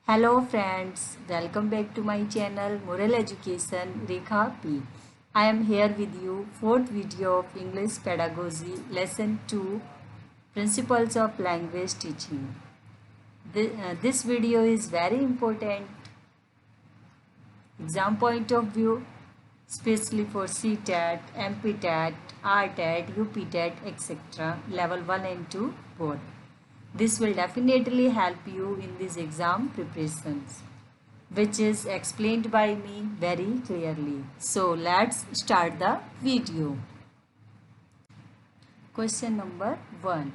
Hello friends, welcome back to my channel Moral Education Rekha P. I am here with you fourth video of English Pedagogy Lesson 2 Principles of Language Teaching. This video is very important exam point of view, especially for CTET, MPTET, RTET, UPTET, etc. Level 1 and 2 both. This will definitely help you in these exam preparations, which is explained by me very clearly. So let's start the video. Question number 1.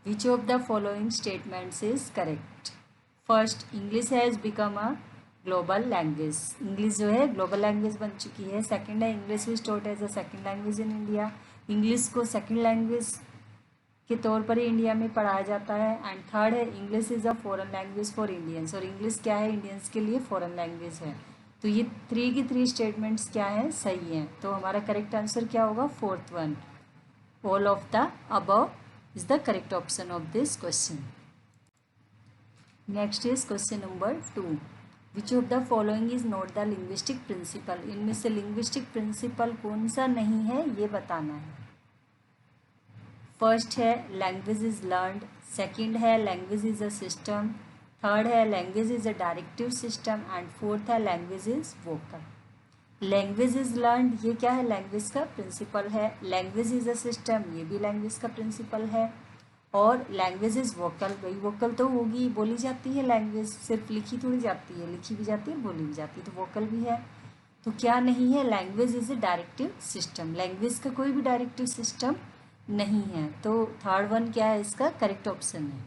Which of the following statements is correct? First, English has become a global language. English जो है global language बन चुकी है. Second है, English is taught as a second language in India. English को second language के तौर पर ही इंडिया में पढ़ाया जाता है. एंड थर्ड है, English is a foreign language for Indians. और इंग्लिश क्या है, इंडियंस के लिए फॉरेन लैंग्वेज है. तो ये थ्री की थ्री स्टेटमेंट्स क्या हैं, सही हैं. तो हमारा करेक्ट आंसर क्या होगा, fourth one. All of the above is the correct option of this question. Next is question number 2. Which of the following is not the linguistic principle. इनमें से लिंग्विस्टिक प्रिंसिपल कौन सा नहीं है, ये बताना है. फर्स्ट है लैंग्वेज इज लर्नड. सेकंड है language is a system. Third है language is a directive system. And fourth है language is vocal. Language is learned ये क्या है, लैंग्वेज का प्रिंसिपल है. लैंग्वेज इज अ सिस्टम ये भी लैंग्वेज का प्रिंसिपल है. और लैंग्वेज इज वोकल, भाई वोकल तो होगी, बोली जाती है. लैंग्वेज सिर्फ लिखी थोड़ी जाती है, लिखी भी जाती है, बोली भी जाती है, तो वोकल भी है. तो क्या नहीं है, language is a directive system. Language का कोई भी डायरेक्टिव सिस्टम नहीं है. तो थर्ड वन क्या है, इसका करेक्ट ऑप्शन है.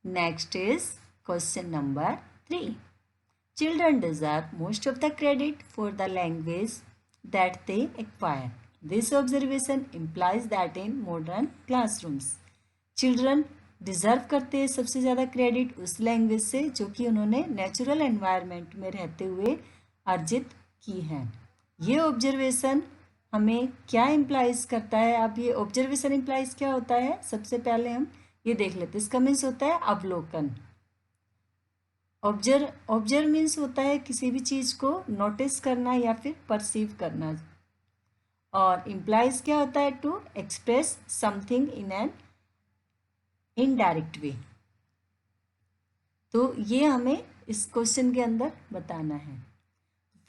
Next is question number 3. Children deserve most of the credit for the language that they acquire. This observation implies that in modern classrooms. Children deserve करते हैं सबसे ज़्यादा क्रेडिट उस लैंग्वेज से जो कि उन्होंने नेचुरल एनवायरनमेंट में रहते हुए अर्जित की है. ये ऑब्जर्वेशन हमें क्या इम्प्लाइज करता है. अब ये ऑब्जर्वेशन इम्प्लाइज क्या होता है, सबसे पहले हम ये देख लेते हैं. इसका मीन्स होता है अवलोकन. ऑब्जर्व मीन्स होता है किसी भी चीज़ को नोटिस करना या फिर परसीव करना. और इम्प्लाइज क्या होता है, to express something in an indirect way. तो ये हमें इस क्वेश्चन के अंदर बताना है.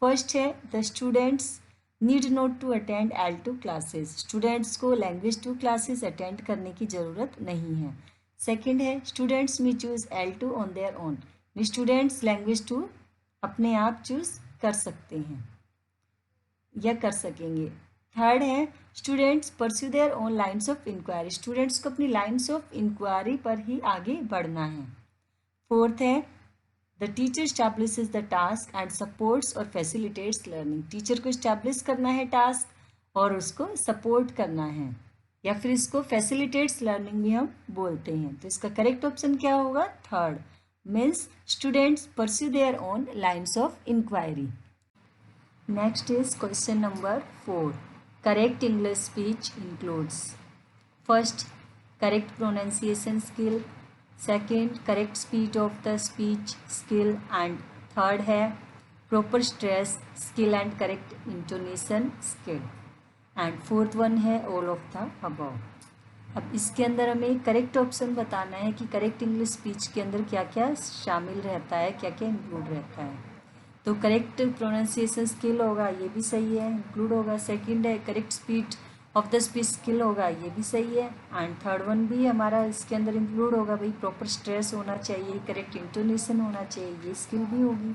फर्स्ट है the students need not to attend L2 classes. Students को लैंग्वेज 2 क्लासेस अटेंड करने की ज़रूरत नहीं है. सेकंड है students may choose L2 on their own. Students language 2 अपने आप चूज़ कर सकते हैं या कर सकेंगे. थर्ड है students pursue their own lines of inquiry. Students को अपनी लाइन्स ऑफ इंक्वायरी पर ही आगे बढ़ना है. फोर्थ है the teacher establishes the task and supports और फैसिलिटेट्स लर्निंग. टीचर को इस्टेब्लिश करना है टास्क और उसको सपोर्ट करना है, या फिर इसको फैसिलिटेट्स लर्निंग भी हम बोलते हैं. तो इसका करेक्ट ऑप्शन क्या होगा, third. Means students pursue their own lines of inquiry. Next is question number 4. Correct English speech includes. First correct pronunciation skill. Second correct speed of the speech skill. And third है proper stress skill and correct intonation skill. And fourth one है all of the above. अब इसके अंदर हमें correct option बताना है कि correct English speech के अंदर क्या क्या शामिल रहता है, क्या क्या इंक्लूड रहता है. तो करेक्ट प्रोनाउंसिएशन स्किल होगा, ये भी सही है, इंक्लूड होगा. सेकेंड है correct speed of the speech skill होगा, ये भी सही है. एंड थर्ड वन भी हमारा इसके अंदर इंक्लूड होगा, भाई प्रॉपर स्ट्रेस होना चाहिए, करेक्ट इंटोनेशन होना चाहिए, ये स्किल भी होगी.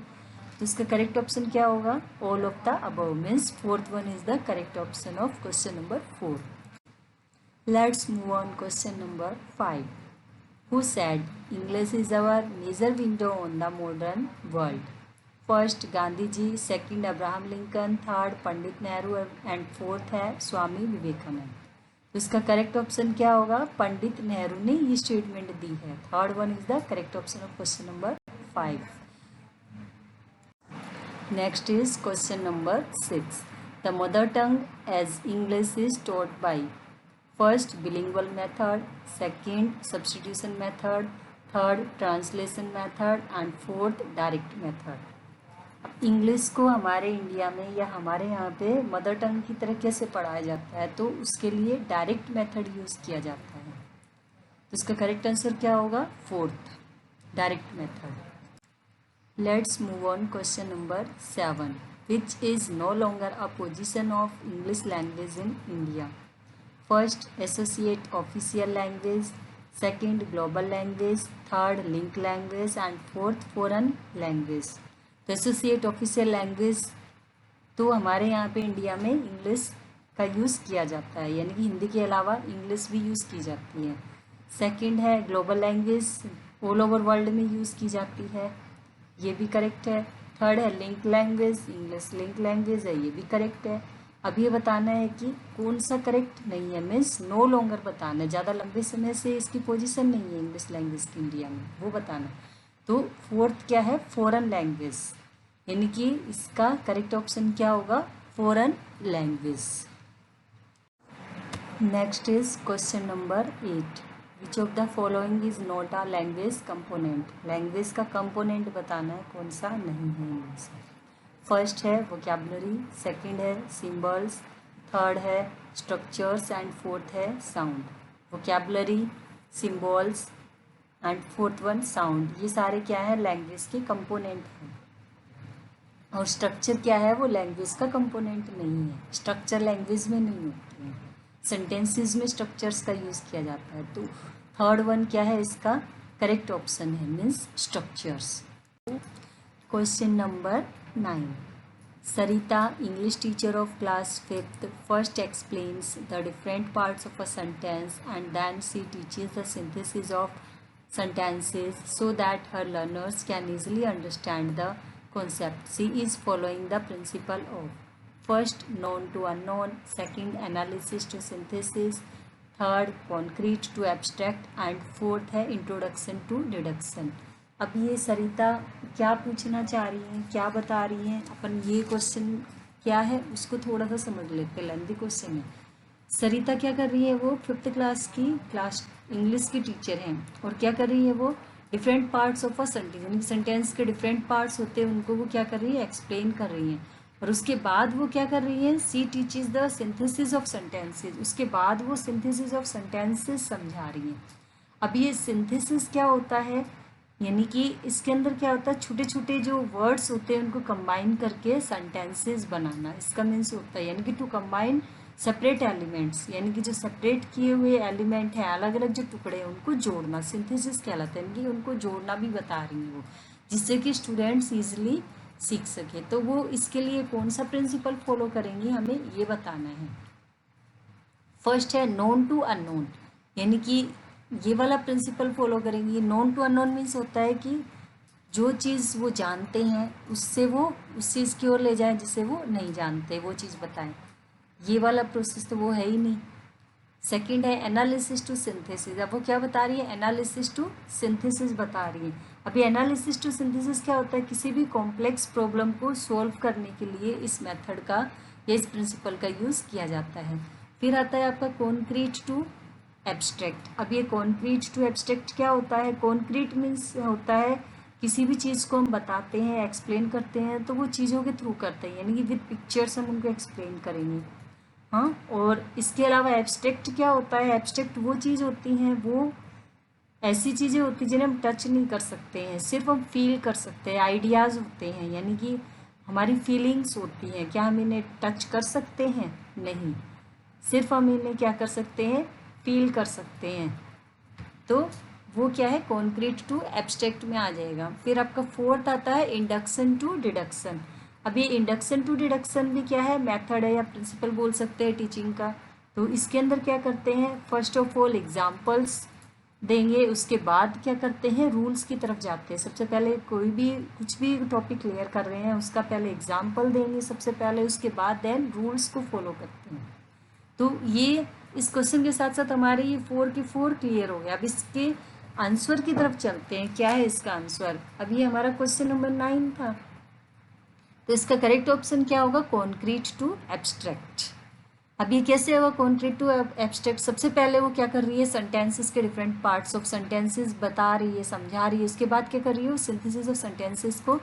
तो इसका करेक्ट ऑप्शन क्या होगा, all of the above. Means fourth one is the correct option of question number 4. Let's move on question number 5. Who said English is our major window on the modern world. First Gandhi ji, second Abraham Lincoln, third Pandit Nehru and fourth है स्वामी विवेकानंद. तो इसका correct option क्या होगा, पंडित नेहरू ने ये statement दी है. Third one is the correct option of question number 5. Next is question number 6. The mother tongue as English is taught by. First bilingual method, second substitution method, third translation method and fourth direct method. English को हमारे India में या हमारे यहाँ पे mother tongue की तरह कैसे पढ़ाया जाता है, तो उसके लिए डायरेक्ट मेथड यूज़ किया जाता है। तो इसका करेक्ट आंसर क्या होगा? Fourth, direct method. Let's move on question number 7, which is no longer a position of English language in India. First, associate official language, second, global language, third, link language and fourth, foreign language. तो associate official language तो हमारे यहाँ पे India में English का use किया जाता है, यानी कि हिंदी के अलावा इंग्लिश भी यूज़ की जाती है। सेकंड है global language, all over world में यूज़ की जाती है, ये भी करेक्ट है। थर्ड है link language, English link language है, ये भी करेक्ट है। अब ये बताना है कि कौन सा करेक्ट नहीं है, मीन्स नो लॉन्गर बताना है, ज़्यादा लंबे समय से इसकी पोजीशन नहीं है इंग्लिश लैंग्वेज की इंडिया में, वो बताना। तो फोर्थ क्या है? फॉरेन लैंग्वेज, यानी कि इसका करेक्ट ऑप्शन क्या होगा? Foreign language. Next is question number 8, which of the following is not a language component. Language का कंपोनेंट बताना है कौन सा नहीं है इनमें से। फर्स्ट है वोकैबुलरी, सेकंड है सिंबल्स, थर्ड है स्ट्रक्चर्स एंड फोर्थ है sound. Vocabulary, symbols and fourth one sound, ये सारे क्या है? लैंग्वेज के कंपोनेंट हैं। और स्ट्रक्चर क्या है? वो लैंग्वेज का कंपोनेंट नहीं है, स्ट्रक्चर लैंग्वेज में नहीं होती है, सेंटेंसेस में स्ट्रक्चर्स का यूज़ किया जाता है। तो थर्ड वन क्या है इसका? करेक्ट ऑप्शन है, means structures. Question number 9, Sarita, English teacher of class 5th, first explains the different parts of a sentence and then she teaches the synthesis of sentences so that her learners can easily understand the concept. She is following the principle of first, known to unknown, second, analysis to synthesis, third, concrete to abstract and fourth है introduction to deduction. अब ये सरिता क्या पूछना चाह रही हैं, क्या बता रही हैं, अपन ये क्वेश्चन क्या है उसको थोड़ा सा समझ लेते हैं, लेंथी क्वेश्चन है। सरिता क्या कर रही है? वो 5th क्लास की इंग्लिश की टीचर हैं, और क्या कर रही है? वो different parts of a sentence, यानी सेंटेंस के डिफरेंट पार्ट्स होते हैं उनको वो क्या कर रही है? एक्सप्लेन कर रही हैं। और उसके बाद वो क्या कर रही है? She teaches the synthesis of sentences, उसके बाद वो सिंथेसिस ऑफ सेंटेंसेस समझा रही हैं। अब ये सिंथेसिस क्या होता है? यानी कि इसके अंदर क्या होता है? छोटे छोटे जो वर्ड्स होते हैं उनको कंबाइन करके सेंटेंसेस बनाना, इसका मीन्स होता है, यानी कि टू कंबाइन सेपरेट एलिमेंट्स, यानी कि जो सेपरेट किए हुए एलिमेंट हैं, अलग अलग जो टुकड़े हैं उनको जोड़ना सिंथेसिस कहलाता है, यानी कि उनको जोड़ना भी बता रही हैं वो, जिससे कि स्टूडेंट्स ईजिली सीख सके। तो वो इसके लिए कौन सा प्रिंसिपल फॉलो करेंगी हमें ये बताना है। फर्स्ट है नोन टू अननोन, यानी कि ये वाला प्रिंसिपल फॉलो करेंगी। नोन टू अननोन मीन्स होता है कि जो चीज़ वो जानते हैं उससे वो उस चीज़ की ओर ले जाएं जिसे वो नहीं जानते, वो चीज़ बताएं, ये वाला प्रोसेस तो वो है ही नहीं। सेकंड है एनालिसिस टू सिंथेसिस, अब वो क्या बता रही है? एनालिसिस टू सिंथेसिस बता रही है। अभी एनालिसिस टू सिंथेसिस क्या होता है? किसी भी कॉम्प्लेक्स प्रॉब्लम को सॉल्व करने के लिए इस मेथड का या इस प्रिंसिपल का यूज़ किया जाता है। फिर आता है आपका कॉन्क्रीट टू एब्स्ट्रैक्ट। अब ये कॉन्क्रीट टू एब्स्ट्रैक्ट क्या होता है? कॉन्क्रीट मीन्स होता है किसी भी चीज़ को हम बताते हैं, एक्सप्लेन करते हैं, तो वो चीज़ों के थ्रू करते हैं, यानी कि विद पिक्चर्स हम उनको एक्सप्लेन करेंगे। हाँ, और इसके अलावा एब्स्ट्रैक्ट क्या होता है? एब्स्ट्रैक्ट वो चीज़ होती हैं, वो ऐसी चीज़ें होती हैं जिन्हें हम टच नहीं कर सकते हैं, सिर्फ हम फील कर सकते हैं, आइडियाज़ होते हैं, यानी कि हमारी फीलिंग्स होती हैं। क्या हम इन्हें टच कर सकते हैं? नहीं, सिर्फ हम इन्हें क्या कर सकते हैं? फील कर सकते हैं। तो वो क्या है? कॉन्क्रीट टू एब्स्ट्रैक्ट में आ जाएगा। फिर आपका फोर्थ आता है इंडक्शन टू डिडक्शन। अब ये इंडक्शन टू डिडक्शन भी क्या है? मेथड है या प्रिंसिपल बोल सकते हैं टीचिंग का। तो इसके अंदर क्या करते हैं? फर्स्ट ऑफ ऑल एग्जाम्पल्स देंगे, उसके बाद क्या करते हैं? रूल्स की तरफ जाते हैं। सबसे पहले कोई भी कुछ भी टॉपिक क्लियर कर रहे हैं उसका पहले एग्जाम्पल देंगे सबसे पहले, उसके बाद देन रूल्स को फॉलो करते हैं। तो ये इस क्वेश्चन के साथ साथ हमारे ये 4 के 4 क्लियर हो गया। अब इसके आंसर की तरफ चलते हैं, क्या है इसका आंसर? अब ये हमारा क्वेश्चन नंबर 9 था, तो इसका करेक्ट ऑप्शन क्या होगा? Concrete to abstract. अब ये कैसे होगा कॉन्क्रीट टू एब्स्ट्रैक्ट? सबसे पहले वो क्या कर रही है, सेंटेंसेस के डिफरेंट पार्ट्स ऑफ सेंटेंसेस बता रही है, समझा रही है। उसके बाद क्या कर रही है, वो सिंथेसिस ऑफ सेंटेंसेस को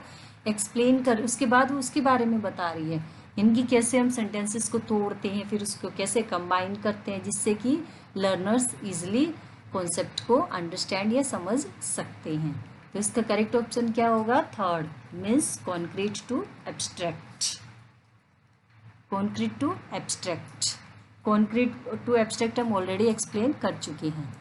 एक्सप्लेन कर, उसके बाद वो उसके बारे में बता रही है, इनकी कैसे हम सेंटेंसेस को तोड़ते हैं, फिर उसको कैसे कंबाइन करते हैं, जिससे कि लर्नर्स इजिली कॉन्सेप्ट को अंडरस्टैंड या समझ सकते हैं। तो इसका करेक्ट ऑप्शन क्या होगा, third, means concrete to abstract. Concrete to abstract, concrete to abstract हम ऑलरेडी एक्सप्लेन कर चुके हैं।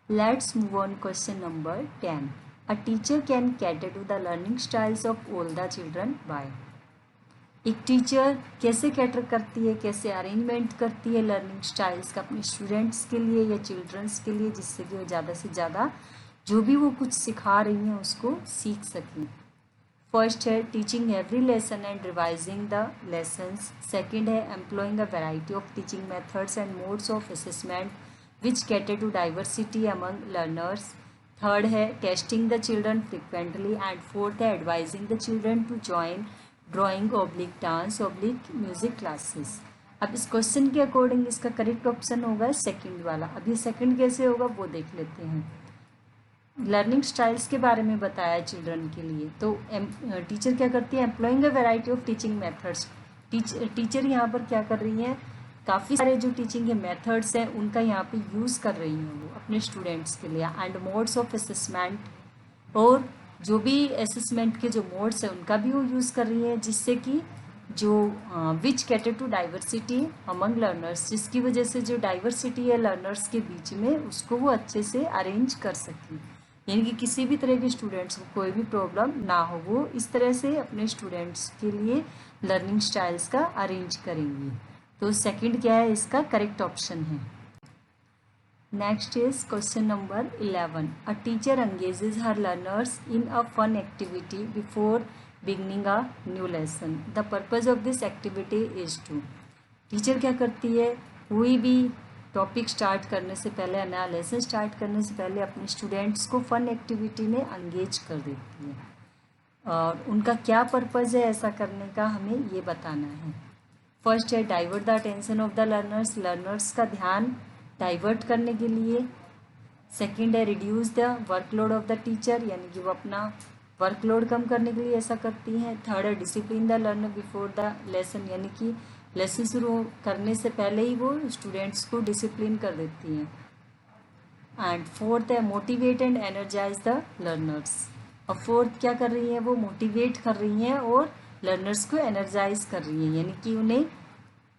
Let's move on question number 10। A teacher can cater to the learning styles of all the children by. एक teacher कैसे cater करती है, कैसे arrangement करती है लर्निंग स्टाइल्स का अपने स्टूडेंट्स के लिए या चिल्ड्रंस के लिए, जिससे कि वो ज़्यादा से ज़्यादा जो भी वो कुछ सिखा रही हैं उसको सीख सकें। फर्स्ट है teaching every lesson and revising the lessons. Second है employing a variety of teaching methods and modes of assessment which cater to diversity among learners. Third है testing the children frequently and fourth है advising the children to join drawing oblique dance oblique music classes. अब इस question के according इसका correct option होगा second वाला। अब ये सेकंड कैसे होगा वो देख लेते हैं। लर्निंग स्टाइल्स के बारे में बताया चिल्ड्रन के लिए, तो टीचर क्या करती है, employing a variety of teaching methods. Teacher यहाँ पर क्या कर रही है, काफ़ी सारे जो टीचिंग के मेथड्स हैं उनका यहाँ पे यूज़ कर रही हैं वो अपने स्टूडेंट्स के लिए। एंड मोड्स ऑफ असेसमेंट, और जो भी असेसमेंट के जो मोड्स हैं उनका भी वो यूज़ कर रही है, जिससे कि जो which cater to diversity among learners, जिसकी वजह से जो डाइवर्सिटी है लर्नर्स के बीच में उसको वो अच्छे से अरेंज कर सकें, यानी कि किसी भी तरह के स्टूडेंट्स को कोई भी प्रॉब्लम ना हो, वो इस तरह से अपने स्टूडेंट्स के लिए लर्निंग स्टाइल्स का अरेंज करेंगी। तो सेकंड क्या है, इसका करेक्ट ऑप्शन है। Next is question number 11। A teacher engages her learners in a fun activity before beginning a new lesson. The purpose of this activity is to. Teacher क्या करती है, कोई भी टॉपिक स्टार्ट करने से पहले, नया लेसन स्टार्ट करने से पहले अपने स्टूडेंट्स को फन एक्टिविटी में एंगेज कर देती है, और उनका क्या पर्पज़ है ऐसा करने का हमें ये बताना है। फर्स्ट है divert the attention of the learners, learners का ध्यान डाइवर्ट करने के लिए। सेकेंड है reduce the workload of the teacher, यानी कि वो अपना वर्कलोड कम करने के लिए ऐसा करती हैं। थर्ड है discipline the learner before the lesson, यानी कि लेसन शुरू करने से पहले ही वो स्टूडेंट्स को डिसिप्लिन कर देती हैं। एंड फोर्थ है motivate and energize the learners, और फोर्थ क्या कर रही हैं, वो मोटिवेट कर रही हैं और लर्नर्स को एनर्जाइज कर रही हैं, यानी कि उन्हें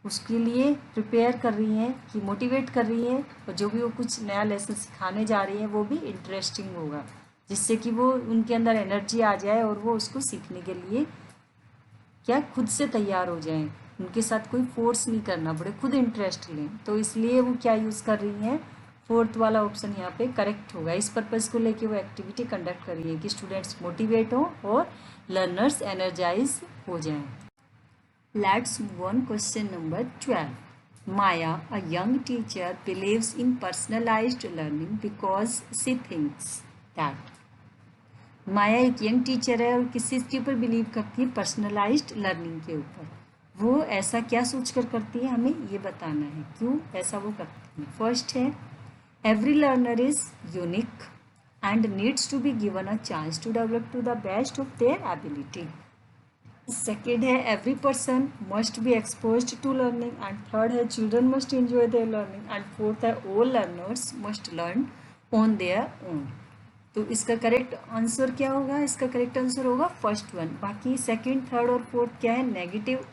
उसके लिए प्रिपेयर कर रही हैं, कि मोटिवेट कर रही हैं, और जो भी वो कुछ नया लेसन सिखाने जा रही हैं वो भी इंटरेस्टिंग होगा, जिससे कि वो उनके अंदर एनर्जी आ जाए और वो उसको सीखने के लिए क्या खुद से तैयार हो जाएं, उनके साथ कोई फोर्स नहीं करना पड़े, खुद इंटरेस्ट लें। तो इसलिए वो क्या यूज़ कर रही हैं, फोर्थ वाला ऑप्शन यहाँ पे करेक्ट होगा। इस पर्पज़ को लेके वो एक्टिविटी कंडक्ट कर रही है कि स्टूडेंट्स मोटिवेट हों और लर्नर्स एनर्जाइज हो जाएं। Let's move on question number 12. Maya, a young teacher, believes in personalized learning because she thinks that. माया एक यंग टीचर है और किस चीज़ के ऊपर बिलीव करती है, पर्सनलाइज्ड लर्निंग के ऊपर। वो ऐसा क्या सोच कर करती है, हमें ये बताना है क्यों ऐसा वो करती है। फर्स्ट है every learner is unique and needs to be given a chance to develop to the best of their ability. Second है every person must be exposed to learning, and third है children must enjoy their learning, and fourth है all learners must learn on their own. तो इसका correct answer क्या होगा, इसका correct answer होगा first one. बाकी सेकंड, थर्ड और फोर्थ क्या है, नेगेटिव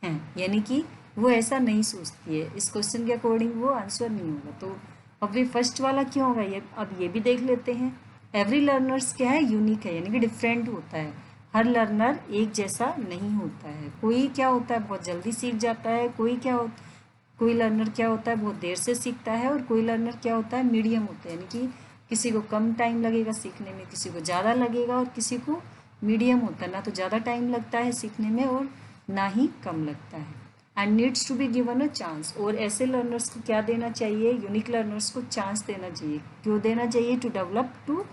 हैं, यानी कि वो ऐसा नहीं सोचती है। इस क्वेश्चन के अकॉर्डिंग वो आंसर नहीं होगा। तो अब ये फर्स्ट वाला क्यों होगा, ये अब ये भी देख लेते हैं। एवरी लर्नर्स क्या है, यूनिक है, यानी कि डिफरेंट होता है। हर लर्नर एक जैसा नहीं होता है। कोई क्या होता है बहुत जल्दी सीख जाता है, कोई लर्नर क्या होता है बहुत देर से सीखता है, और कोई लर्नर क्या होता है मीडियम होता है, यानी कि किसी को कम टाइम लगेगा सीखने में, किसी को ज़्यादा लगेगा, और किसी को मीडियम होता है, ना तो ज़्यादा टाइम लगता है सीखने में और ना ही कम लगता है। And needs to be given a chance, और ऐसे लर्नर्स को क्या देना चाहिए, यूनिक लर्नर्स को चांस देना चाहिए। क्यों देना चाहिए, to develop to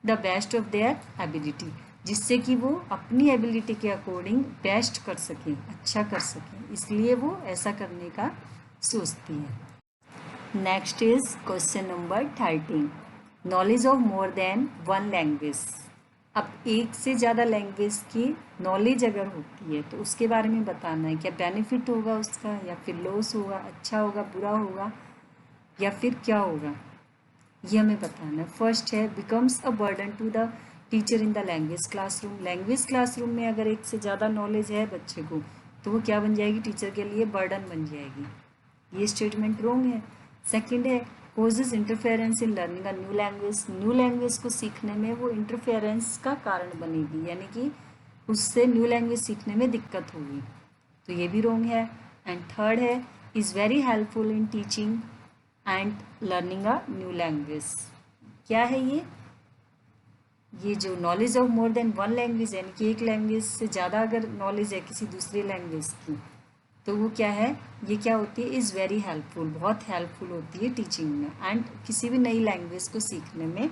the best of their ability, जिससे कि वो अपनी एबिलिटी के अकॉर्डिंग बेस्ट कर सकें, अच्छा कर सकें, इसलिए वो ऐसा करने का सोचती है। Next is question number 13, knowledge of more than one language. अब एक से ज़्यादा लैंग्वेज की नॉलेज अगर होती है तो उसके बारे में बताना है, क्या बेनिफिट होगा उसका या फिर लॉस होगा, अच्छा होगा, बुरा होगा या फिर क्या होगा, ये हमें बताना है। फर्स्ट है becomes a burden to the teacher in the language classroom. Language classroom में अगर एक से ज़्यादा नॉलेज है बच्चे को तो वो क्या बन जाएगी, टीचर के लिए बर्डन बन जाएगी। ये स्टेटमेंट रॉन्ग है। सेकंड है causes interference in learning a new language. New language को सीखने में वो इंटरफेरेंस का कारण बनेगी, यानी कि उससे न्यू लैंग्वेज सीखने में दिक्कत होगी, तो ये भी रॉन्ग है। एंड थर्ड है is very helpful in teaching and learning a new language. क्या है ये जो knowledge of more than one language, यानी कि एक लैंग्वेज से ज़्यादा अगर नॉलेज है किसी दूसरी लैंग्वेज की तो वो क्या है, ये क्या होती है, इज़ वेरी हेल्पफुल, बहुत हेल्पफुल होती है टीचिंग में एंड किसी भी नई लैंग्वेज को सीखने में।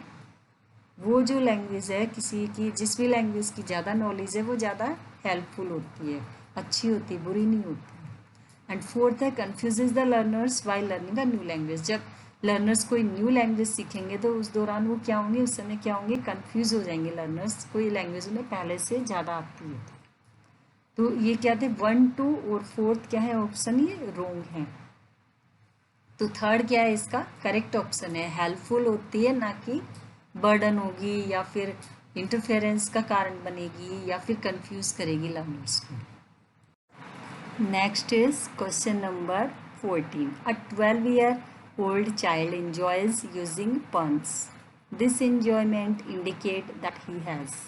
वो जो लैंग्वेज है किसी की, जिस भी लैंग्वेज की ज़्यादा नॉलेज है वो ज़्यादा हेल्पफुल होती है, अच्छी होती है, बुरी नहीं होती। एंड फोर्थ है confuses the learners while learning a new language. जब लर्नर्स कोई न्यू लैंग्वेज सीखेंगे तो उस दौरान वो क्या होंगे, उस समय क्या होंगे, कन्फ्यूज हो जाएंगे लर्नर्स, कोई लैंग्वेज उन्हें पहले से ज़्यादा आती है। तो ये क्या थे, 1, 2 और 4 क्या है ऑप्शन, ये रॉन्ग है। तो थर्ड क्या है इसका करेक्ट ऑप्शन है, हेल्पफुल होती है, ना कि बर्डन होगी या फिर इंटरफेरेंस का कारण बनेगी या फिर कंफ्यूज करेगी लर्नर्स को। Next is question number 14, a 12-year-old child enjoys using puns. This enjoyment indicate that he has.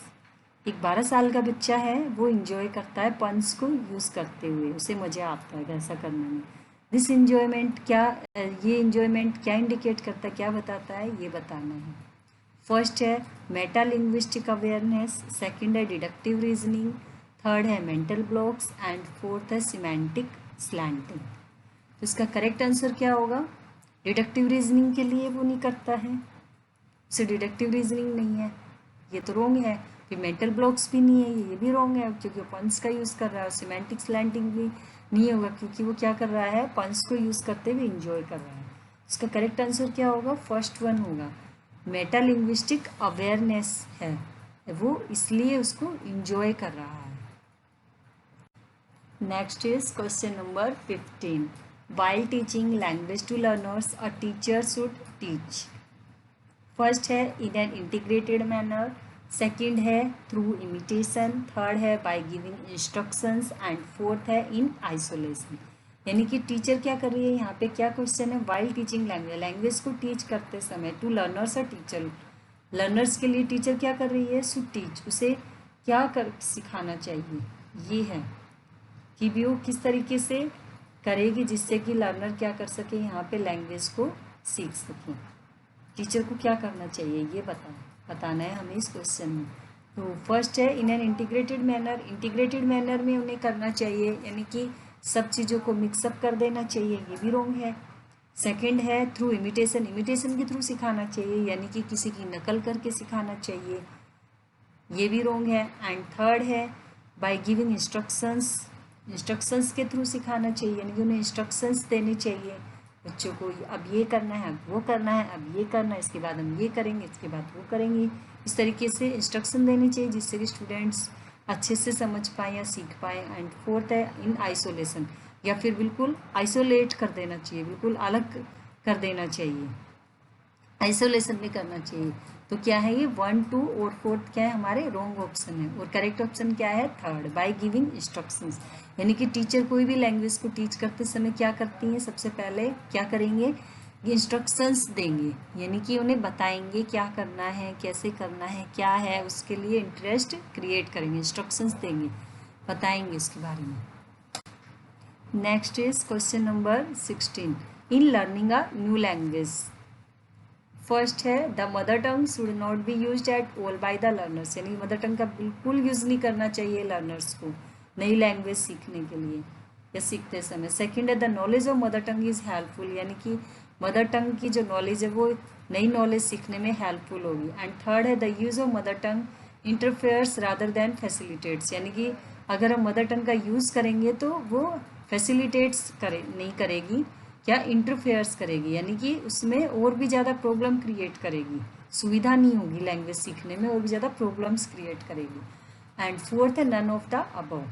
एक 12 साल का बच्चा है, वो इंजॉय करता है पन्स को यूज़ करते हुए, उसे मज़ा आता है ऐसा करने में। दिस इंजॉयमेंट क्या, ये इंजॉयमेंट क्या इंडिकेट करता है, क्या बताता है, ये बताना है। फर्स्ट है मेटा लिंग्विस्टिक अवेयरनेस, सेकंड है डिडक्टिव रीजनिंग, थर्ड है मेंटल ब्लॉक्स एंड फोर्थ है सिमेंटिक स्लैंटिंग। तो इसका करेक्ट आंसर क्या होगा, डिडक्टिव रीजनिंग के लिए वो नहीं करता है, उसे डिडक्टिव रीजनिंग नहीं है, ये तो रॉन्ग है। फिर मेंटल ब्लॉक्स भी नहीं है, ये भी रॉन्ग है क्योंकि वो पन्स का यूज़ कर रहा है। सिमेंटिक स्लैंटिंग भी नहीं होगा क्योंकि वो क्या कर रहा है, पन्स को यूज़ करते हुए इंजॉय कर रहा है। इसका करेक्ट आंसर क्या होगा, फर्स्ट वन होगा, मेटा लिंग्विस्टिक अवेयरनेस है, वो इसलिए उसको इंजॉय कर रहा है। Next is question number 15, while teaching language to learners a teacher should teach. First है in an integrated manner, second है थ्रू इमिटेशन, थर्ड है by giving instructions and fourth है इन आइसोलेशन। यानी कि टीचर क्या कर रही है, यहाँ पे क्या क्वेश्चन है, वाइल टीचिंग लैंग्वेज, लैंग्वेज को टीच करते समय टू लर्नर्स और टीचर, लर्नर्स के लिए टीचर क्या कर रही है, शुड टीच, उसे क्या कर सिखाना चाहिए, ये है कि भी वो किस तरीके से करेगी जिससे कि लर्नर क्या कर सके, यहाँ पे लैंग्वेज को सीख सके। टीचर को क्या करना चाहिए ये बताना है हमें इस क्वेश्चन में। तो फर्स्ट है in an integrated manner, integrated manner में उन्हें करना चाहिए, यानी कि सब चीज़ों को मिक्सअप कर देना चाहिए, ये भी रॉन्ग है। सेकंड है थ्रू इमिटेशन, इमिटेशन के थ्रू सिखाना चाहिए, यानी कि किसी की नकल करके सिखाना चाहिए, ये भी रॉन्ग है। एंड थर्ड है बाय गिविंग इंस्ट्रक्शंस, इंस्ट्रक्शंस के थ्रू सिखाना चाहिए, यानी कि उन्हें इंस्ट्रक्शंस देने चाहिए बच्चों को, अब ये करना है, अब वो करना है, अब ये करना है, इसके बाद हम ये करेंगे, इसके बाद वो करेंगे, इस तरीके से इंस्ट्रक्शन देने चाहिए जिससे कि स्टूडेंट्स अच्छे से समझ पाएँ या सीख पाएँ। एंड फोर्थ है इन आइसोलेशन, या फिर बिल्कुल आइसोलेट कर देना चाहिए, बिल्कुल अलग कर देना चाहिए, आइसोलेशन भी करना चाहिए। तो क्या है ये 1, 2 और 4 क्या है हमारे रॉन्ग ऑप्शन है, और करेक्ट ऑप्शन क्या है, थर्ड बाय गिविंग इंस्ट्रक्शंस। यानी कि टीचर कोई भी लैंग्वेज को टीच करते समय क्या करती हैं, सबसे पहले क्या करेंगे, इंस्ट्रक्शंस देंगे, यानी कि उन्हें बताएंगे क्या करना है, कैसे करना है, क्या है, उसके लिए इंटरेस्ट क्रिएट करेंगे, इंस्ट्रक्शंस देंगे, बताएंगे उसके बारे में। Next is question number 16, in learning a new language. First है the mother tongue should not be use at all by the learners, यानी मदर टंग का बिल्कुल यूज़ नहीं करना चाहिए लर्नर्स को नई लैंग्वेज सीखने के लिए या सीखते समय। सेकंड है the knowledge of mother tongue is helpful, यानी कि मदर टंग की जो नॉलेज है वो नई नॉलेज सीखने में हेल्पफुल होगी। एंड थर्ड है the use of mother tongue interferes rather than facilitates, यानी कि अगर हम मदर टंग का यूज़ करेंगे तो वो फैसिलिटेट्स नहीं करेगी, क्या इंटरफेयर्स करेगी, यानी कि उसमें और भी ज़्यादा प्रॉब्लम क्रिएट करेगी, सुविधा नहीं होगी लैंग्वेज सीखने में, और भी ज़्यादा प्रॉब्लम्स क्रिएट करेगी। एंड फोर्थ है नन ऑफ द अबव।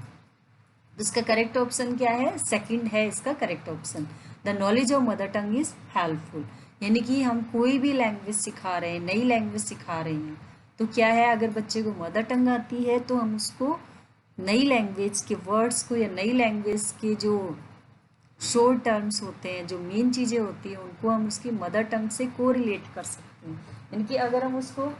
इसका करेक्ट ऑप्शन क्या है, सेकंड है इसका correct option. The knowledge of mother tongue is helpful, यानी कि हम कोई भी लैंग्वेज सिखा रहे हैं, नई लैंग्वेज सिखा रहे हैं, तो क्या है, अगर बच्चे को मदर टंग आती है तो हम उसको नई लैंग्वेज के वर्ड्स को या नई लैंग्वेज के जो शॉर्ट टर्म्स होते हैं, जो मेन चीज़ें होती हैं, उनको हम उसकी मदर टंग से कोरिलेट कर सकते हैं। यानी कि अगर हम उसको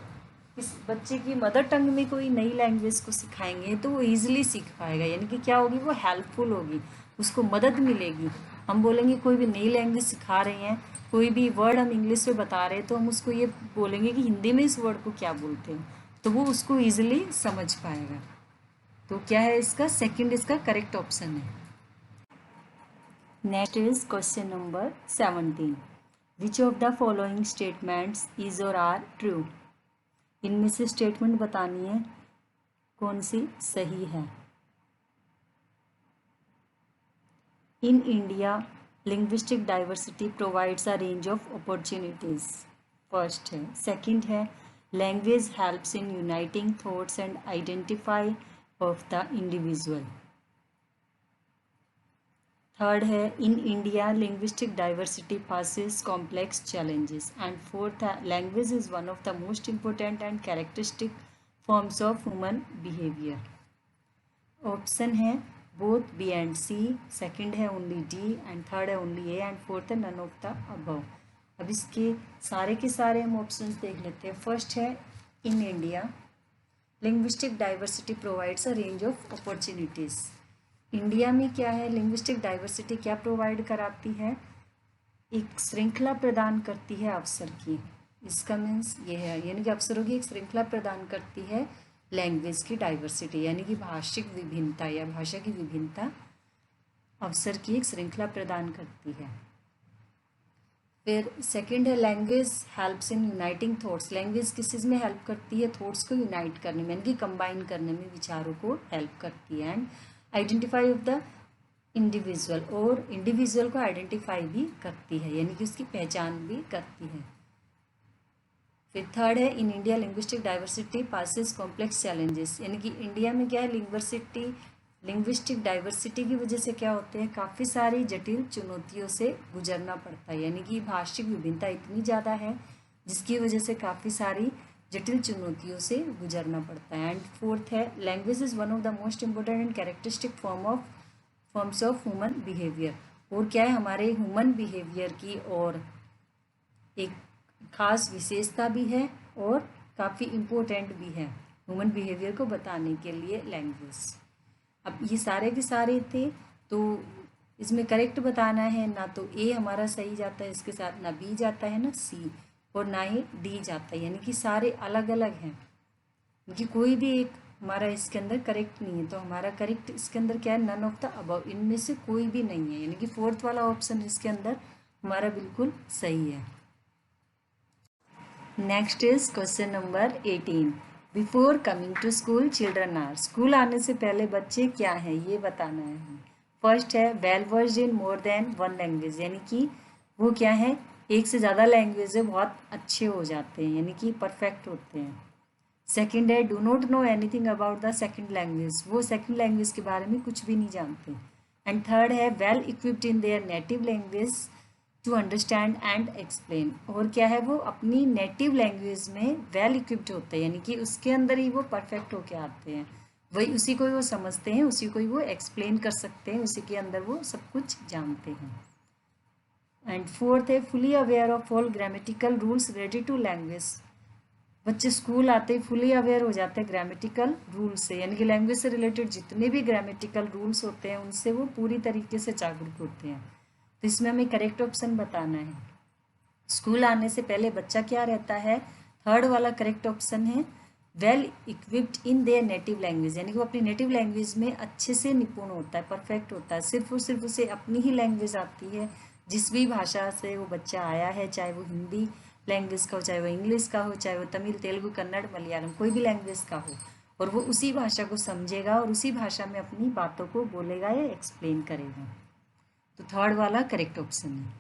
इस बच्चे की मदर टंग में कोई नई लैंग्वेज को सिखाएंगे तो वो ईजिली सीख पाएगा, यानी कि क्या होगी, वो हेल्पफुल होगी, उसको मदद मिलेगी। हम बोलेंगे कोई भी नई लैंग्वेज सिखा रहे हैं, कोई भी वर्ड हम इंग्लिश में बता रहे हैं, तो हम उसको ये बोलेंगे कि हिंदी में इस वर्ड को क्या बोलते हैं, तो वो उसको ईजिली समझ पाएगा। तो क्या है इसका सेकंड, इसका करेक्ट ऑप्शन है। Next is question number 17। Which of the following statements is or are true. इनमें से स्टेटमेंट बतानी है कौन सी सही है। In India linguistic diversity provides a range of opportunities, first है। सेकंड है language helps in uniting thoughts and identify of the individual. Third है in India linguistic diversity passes complex challenges. And fourth है language is one of the most important and characteristic forms of human behaviour. Option है both B and C, second है only D, and third है only A, and fourth है none of the above. अब इसके सारे के सारे हम ऑप्शंस देख लेते हैं। फर्स्ट है in India linguistic diversity provides a range of opportunities. India में क्या है, लिंग्विस्टिक डाइवर्सिटी क्या प्रोवाइड कराती है, एक श्रृंखला प्रदान करती है अवसर की। इसका मीन्स ये है, यानी कि अवसरों की एक श्रृंखला प्रदान करती है लैंग्वेज की डाइवर्सिटी, यानी कि भाषिक विभिन्नता या भाषा की विभिन्नता अवसर की एक श्रृंखला प्रदान करती है। फिर सेकंड है language helps in uniting thoughts. Language किस चीज़ में हेल्प करती है, थॉट्स को यूनाइट करने में, यानी कि कंबाइन करने में, विचारों को हेल्प करती है। And identify of the individual, और इंडिविजुअल को आइडेंटिफाई भी करती है, यानी कि उसकी पहचान भी करती है। फिर थर्ड है in India linguistic diversity passes complex challenges, यानी कि इंडिया में क्या है, लिंग्विस्टिक डाइवर्सिटी की वजह से क्या होते हैं, काफ़ी सारी जटिल चुनौतियों से गुजरना पड़ता है, यानी कि भाषिक विभिन्नता इतनी ज़्यादा है जिसकी वजह से काफ़ी सारी जटिल चुनौतियों से गुजरना पड़ता है। एंड फोर्थ है language is one of the most important and characteristic forms of human behaviour, और क्या है, हमारे ह्यूमन बिहेवियर की और एक खास विशेषता भी है और काफ़ी इम्पोर्टेंट भी है ह्यूमन बिहेवियर को बताने के लिए लैंग्वेज। अब ये सारे के सारे थे, तो इसमें करेक्ट बताना है, ना तो ए हमारा सही जाता है इसके साथ, ना बी जाता है, ना सी, और ना ही डी जाता है, यानी कि सारे अलग अलग हैं, क्योंकि कोई भी एक हमारा इसके अंदर करेक्ट नहीं है। तो हमारा करेक्ट इसके अंदर क्या है, नन ऑफ द अबव, इनमें से कोई भी नहीं है, यानी कि फोर्थ वाला ऑप्शन इसके अंदर हमारा बिल्कुल सही है। Next is question number 18। Before coming to school children are, school आने से पहले बच्चे क्या हैं ये बताना है हमें। फर्स्ट है well versed in more than one language, यानी कि वो क्या है, एक से ज़्यादा लैंग्वेज है बहुत अच्छे हो जाते हैं, यानी कि परफेक्ट होते हैं। सेकंड है do not know anything about the second language, वो सेकंड लैंग्वेज के बारे में कुछ भी नहीं जानते। एंड थर्ड है well equipped in their native language to understand and explain, और क्या है, वो अपनी नेटिव लैंग्वेज में वेल इक्विप्ड होते हैं, यानी कि उसके अंदर ही वो परफेक्ट होके आते हैं, वही उसी को ही वो समझते हैं, उसी को ही वो एक्सप्लेन कर सकते हैं, उसी के अंदर वो सब कुछ जानते हैं। एंड फोर्थ है fully aware of all grammatical rules related to language, बच्चे स्कूल आते ही फुली अवेयर हो जाते हैं ग्रामेटिकल रूल्स से, यानी कि लैंग्वेज से रिलेटेड जितने भी ग्रामेटिकल रूल्स होते हैं उनसे वो पूरी तरीके से जागरूक होते हैं। तो इसमें हमें करेक्ट ऑप्शन बताना है। स्कूल आने से पहले बच्चा क्या रहता है, थर्ड वाला करेक्ट ऑप्शन है well equipped in their native language, यानी कि वो अपनी नेटिव लैंग्वेज में अच्छे से निपुण होता है, परफेक्ट होता है, सिर्फ और सिर्फ उसे अपनी ही लैंग्वेज आती है, जिस भी भाषा से वो बच्चा आया है, चाहे वो हिंदी लैंग्वेज का हो, चाहे वो इंग्लिश का हो, चाहे वो तमिल तेलुगु कन्नड़ मलयालम कोई भी लैंग्वेज का हो, और वो उसी भाषा को समझेगा और उसी भाषा में अपनी बातों को बोलेगा या एक्सप्लेन करेगा। तो थर्ड वाला करेक्ट ऑप्शन है।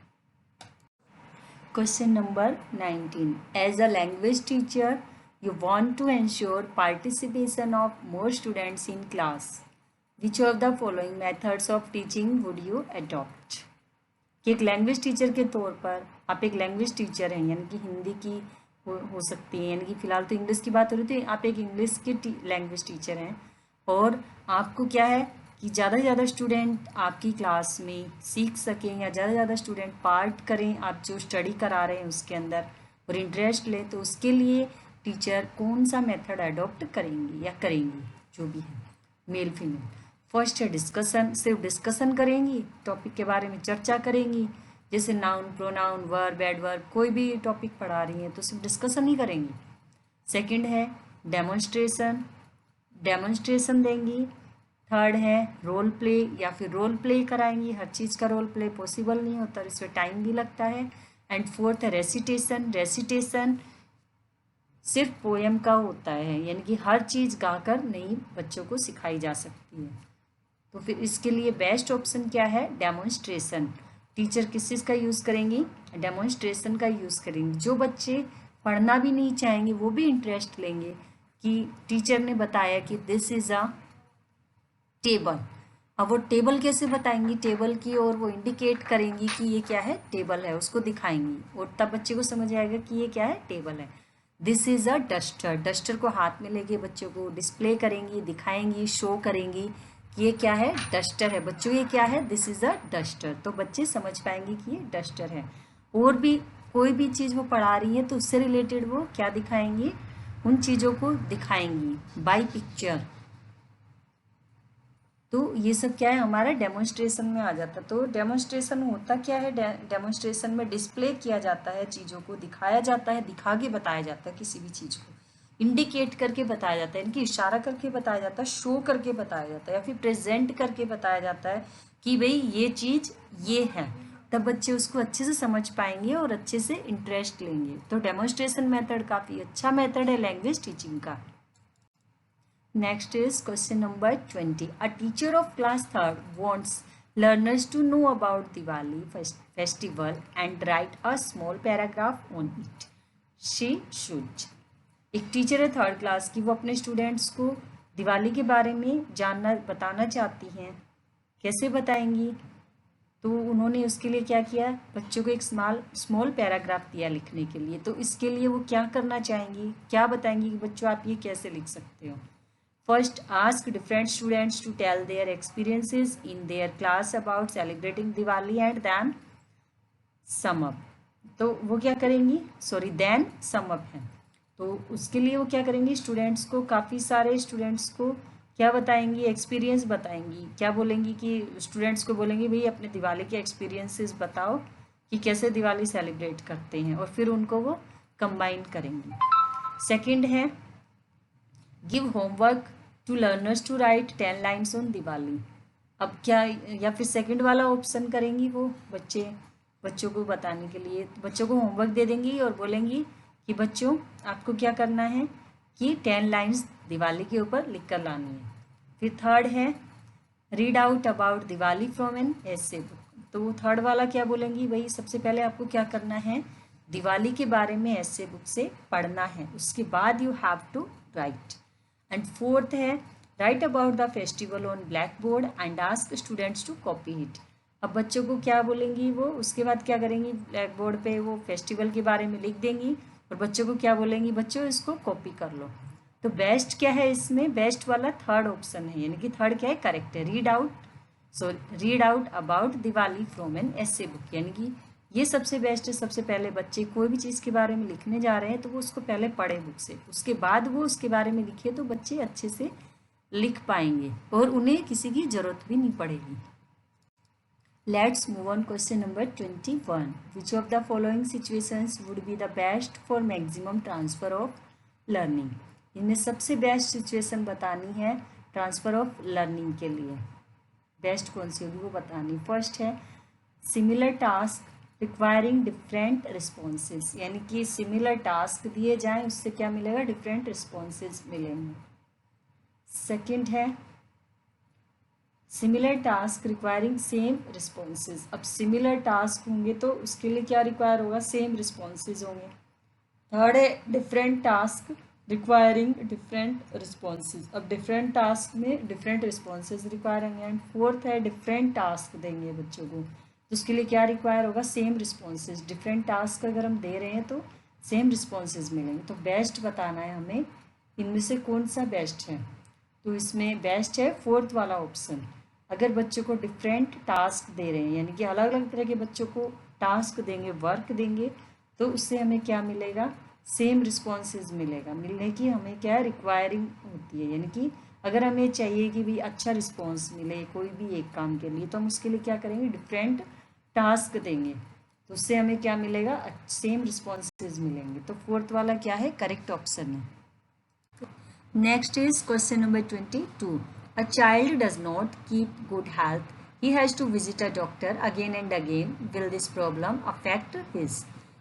Question number 19. As a language teacher, you want to ensure participation of more students in class. Which of the following methods of teaching would you adopt? कि एक लैंग्वेज टीचर के तौर पर आप एक language teacher हैं, यानी कि हिंदी की हो सकती है, यानी कि फ़िलहाल तो इंग्लिश की बात हो रही थी, आप एक इंग्लिश के लैंग्वेज टीचर हैं और आपको क्या है कि ज़्यादा से ज़्यादा स्टूडेंट आपकी क्लास में सीख सकें या ज़्यादा से ज़्यादा स्टूडेंट पार्ट करें आप जो स्टडी करा रहे हैं उसके अंदर और इंटरेस्ट लें, तो उसके लिए टीचर कौन सा मेथड अडॉप्ट करेंगी या करेंगी, जो भी है मेल फीमेल। फर्स्ट है डिस्कशन, सिर्फ डिस्कशन करेंगी, टॉपिक के बारे में चर्चा करेंगी, जैसे नाउन प्रोनाउन वर्ब एडवर्ब कोई भी टॉपिक पढ़ा रही हैं तो सिर्फ डिस्कशन ही करेंगी। सेकंड है डेमोन्स्ट्रेशन, डेमोन्स्ट्रेशन देंगी। थर्ड है रोल प्ले या फिर रोल प्ले कराएंगी, हर चीज़ का रोल प्ले पॉसिबल नहीं होता, इसमें टाइम भी लगता है। एंड फोर्थ है रेसिटेशन, रेसिटेशन सिर्फ पोएम का होता है, यानी कि हर चीज़ गाकर नहीं बच्चों को सिखाई जा सकती है। तो फिर इसके लिए बेस्ट ऑप्शन क्या है, डेमोन्स्ट्रेशन। टीचर किस चीज़ का यूज़ करेंगी, डेमोन्स्ट्रेशन का यूज़ करेंगी। जो बच्चे पढ़ना भी नहीं चाहेंगे वो भी इंटरेस्ट लेंगे कि टीचर ने बताया कि दिस इज़ अ टेबल। अब वो टेबल कैसे बताएंगी, टेबल की और वो इंडिकेट करेंगी कि ये क्या है, टेबल है, उसको दिखाएंगी और तब बच्चे को समझ आएगा कि ये क्या है, टेबल है। This is a duster, duster को हाथ में लेके बच्चों को डिस्प्ले करेंगी, दिखाएंगी, शो करेंगी कि ये क्या है, डस्टर है। बच्चों ये क्या है, दिस इज़ अ डस्टर, तो बच्चे समझ पाएंगे कि ये डस्टर है। और भी कोई भी चीज़ वो पढ़ा रही है तो उससे रिलेटेड वो क्या दिखाएंगी, उन चीज़ों को दिखाएंगी बाय पिक्चर। तो ये सब क्या है, हमारा डेमोन्स्ट्रेशन में आ जाता है। तो डेमोन्स्ट्रेशन होता क्या है, डेमोन्स्ट्रेशन में डिस्प्ले किया जाता है, चीज़ों को दिखाया जाता है, दिखा के बताया जाता है, किसी भी चीज़ को इंडिकेट करके बताया जाता है, इनकी इशारा करके बताया जाता है, शो करके बताया जाता है या फिर प्रेजेंट करके बताया जाता है कि भाई ये चीज़ ये है, तब बच्चे उसको अच्छे से समझ पाएंगे और अच्छे से इंटरेस्ट लेंगे। तो डेमोन्स्ट्रेशन मेथड काफ़ी अच्छा मेथड है लैंग्वेज टीचिंग का। Next is question number 20. A teacher of class 3rd wants learners to know about Diwali festival and write a small paragraph on it. She should. एक teacher है third class की, वो अपने students को दिवाली के बारे में बताना चाहती हैं। कैसे बताएंगी, तो उन्होंने उसके लिए क्या किया, बच्चों को एक स्मॉल पैराग्राफ दिया लिखने के लिए। तो इसके लिए वो क्या करना चाहेंगी, क्या बताएंगी कि बच्चों आप ये कैसे लिख सकते हो। First, ask different students to tell their experiences in their class about celebrating Diwali and then sum up. तो वो क्या करेंगी, then sum up है, तो उसके लिए वो क्या करेंगी, स्टूडेंट्स को, काफ़ी सारे स्टूडेंट्स को क्या बताएंगी, एक्सपीरियंस बताएंगी। क्या बोलेंगी कि स्टूडेंट्स को बोलेंगी भाई अपने दिवाली के एक्सपीरियंसेस बताओ कि कैसे दिवाली सेलिब्रेट करते हैं, और फिर उनको वो कंबाइन करेंगी। सेकंड है give homework to learners to write 10 lines on Diwali. अब क्या, या फिर सेकंड वाला ऑप्शन करेंगी वो बच्चों को बताने के लिए, बच्चों को होमवर्क दे देंगी और बोलेंगी कि बच्चों आपको क्या करना है कि 10 लाइन्स दिवाली के ऊपर लिख कर लानी है। फिर थर्ड है read out about Diwali from an essay book. तो वो थर्ड वाला क्या बोलेंगी, भाई सबसे पहले आपको क्या करना है, दिवाली के बारे में एसे बुक से पढ़ना है, उसके बाद you have to write. And fourth है write about the festival on black board and ask students to copy it. अब बच्चों को क्या बोलेंगी वो, उसके बाद क्या करेंगी, ब्लैक बोर्ड पे वो फेस्टिवल के बारे में लिख देंगी और बच्चों को क्या बोलेंगी, बच्चों इसको कॉपी कर लो। तो बेस्ट क्या है इसमें, बेस्ट वाला थर्ड ऑप्शन है, यानी कि थर्ड क्या है, करेक्ट है, read out about Diwali from an essay book, यानी कि ये सबसे बेस्ट है। सबसे पहले बच्चे कोई भी चीज़ के बारे में लिखने जा रहे हैं तो वो उसको पहले पढ़े बुक से, उसके बाद वो उसके बारे में लिखे, तो बच्चे अच्छे से लिख पाएंगे और उन्हें किसी की ज़रूरत भी नहीं पड़ेगी। Let's move on question number 21. Which of the following situations would be the best for maximum transfer of learning. इनमें सबसे बेस्ट सिचुएशन बतानी है ट्रांसफ़र ऑफ लर्निंग के लिए, बेस्ट कौन सी होगी वो बतानी। फर्स्ट है similar task requiring different responses, यानी कि सिमिलर टास्क दिए जाएं उससे क्या मिलेगा, डिफरेंट रिस्पॉन्सेज मिलेंगे। सेकंड है similar task requiring same responses. अब सिमिलर टास्क होंगे तो उसके लिए क्या रिक्वायर होगा, सेम रिस्पॉन्सेज होंगे। थर्ड है different task requiring different responses. अब डिफरेंट टास्क में डिफरेंट रिस्पॉन्सेज रिक्वायर होंगे। एंड फोर्थ है डिफरेंट टास्क देंगे बच्चों को तो उसके लिए क्या रिक्वायर होगा, सेम रिस्पॉन्सेज। डिफरेंट टास्क अगर हम दे रहे हैं तो सेम रिस्पॉन्सेज मिलेंगे। तो बेस्ट बताना है हमें इनमें से कौन सा बेस्ट है। तो इसमें बेस्ट है फोर्थ वाला ऑप्शन। अगर बच्चों को डिफरेंट टास्क दे रहे हैं यानी कि अलग अलग तरह के बच्चों को टास्क देंगे, वर्क देंगे, तो उससे हमें क्या मिलेगा, सेम रिस्पॉन्सेज मिलेगा। मिलने की हमें क्या रिक्वायरिंग होती है, यानी कि अगर हमें चाहिए कि भी अच्छा रिस्पॉन्स मिले कोई भी एक काम के लिए तो हम उसके लिए क्या करेंगे, डिफरेंट टास्क देंगे तो उससे हमें क्या मिलेगा, सेम रिस्पॉन्सेज मिलेंगे। तो फोर्थ वाला क्या है, करेक्ट ऑप्शन है। Next is question number 22. A child does not keep good health. He has to visit a doctor again and again. Will this problem affect his?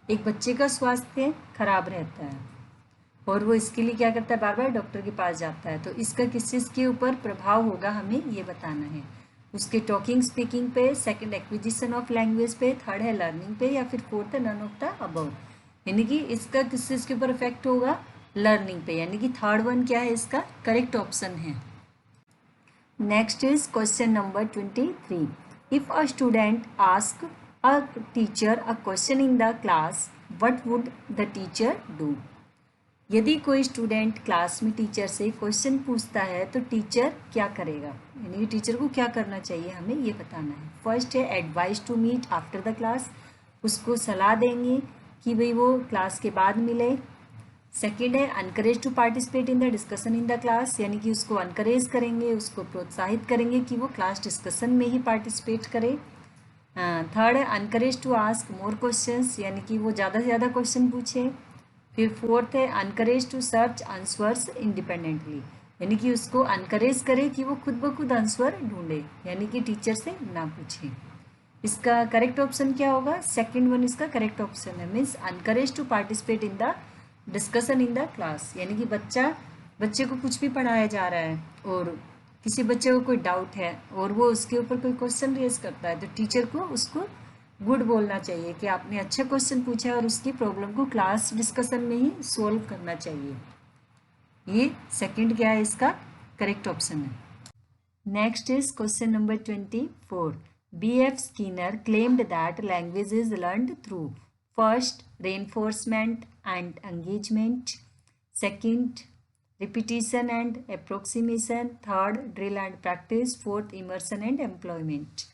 एक बच्चे का स्वास्थ्य खराब रहता है और वो इसके लिए क्या करता है, बार बार डॉक्टर के पास जाता है, तो इसका किस चीज़ के ऊपर प्रभाव होगा हमें ये बताना है। उसके टॉकिंग स्पीकिंग पे, सेकंड एक्विजिशन ऑफ लैंग्वेज पे, थर्ड है लर्निंग पे, या फिर फोर्थ है नन ऑफ द अबव। यानी कि इसका किस चीज़ के ऊपर इफेक्ट होगा, लर्निंग पे, यानी कि थर्ड वन क्या है, इसका करेक्ट ऑप्शन है। Next is question number 23. If a student ask a teacher a question in the class, what would the teacher do? यदि कोई स्टूडेंट क्लास में टीचर से क्वेश्चन पूछता है तो टीचर क्या करेगा, यानी कि टीचर को क्या करना चाहिए हमें ये बताना है। फर्स्ट है advise to meet after the class, उसको सलाह देंगे कि भाई वो क्लास के बाद मिले। सेकेंड है encourage to participate in the discussion in the class, यानी कि उसको अनकरेज करेंगे, उसको प्रोत्साहित करेंगे कि वो क्लास डिस्कशन में ही पार्टिसिपेट करे। थर्ड है encourage to ask more questions, यानी कि वो ज़्यादा से ज़्यादा क्वेश्चन पूछे। फिर फोर्थ है encourage to search answers independently, यानी कि उसको अनकरेज करे कि वो खुद ब खुद आंसर ढूंढे, यानी कि टीचर से ना पूछे। इसका करेक्ट ऑप्शन क्या होगा, सेकंड वन इसका करेक्ट ऑप्शन है, means encourage to participate in the discussion in the class. यानी कि बच्चे को कुछ भी पढ़ाया जा रहा है और किसी बच्चे को कोई डाउट है और वो उसके ऊपर कोई क्वेश्चन रेज करता है तो टीचर को उसको गुड बोलना चाहिए कि आपने अच्छा क्वेश्चन पूछा और उसकी प्रॉब्लम को क्लास डिस्कशन में ही सॉल्व करना चाहिए। ये सेकंड क्या है, इसका करेक्ट ऑप्शन है। Next is question number 24. B.F. Skinner claimed that language is learned through first reinforcement and engagement, second repetition and approximation, third drill and practice, fourth immersion and employment.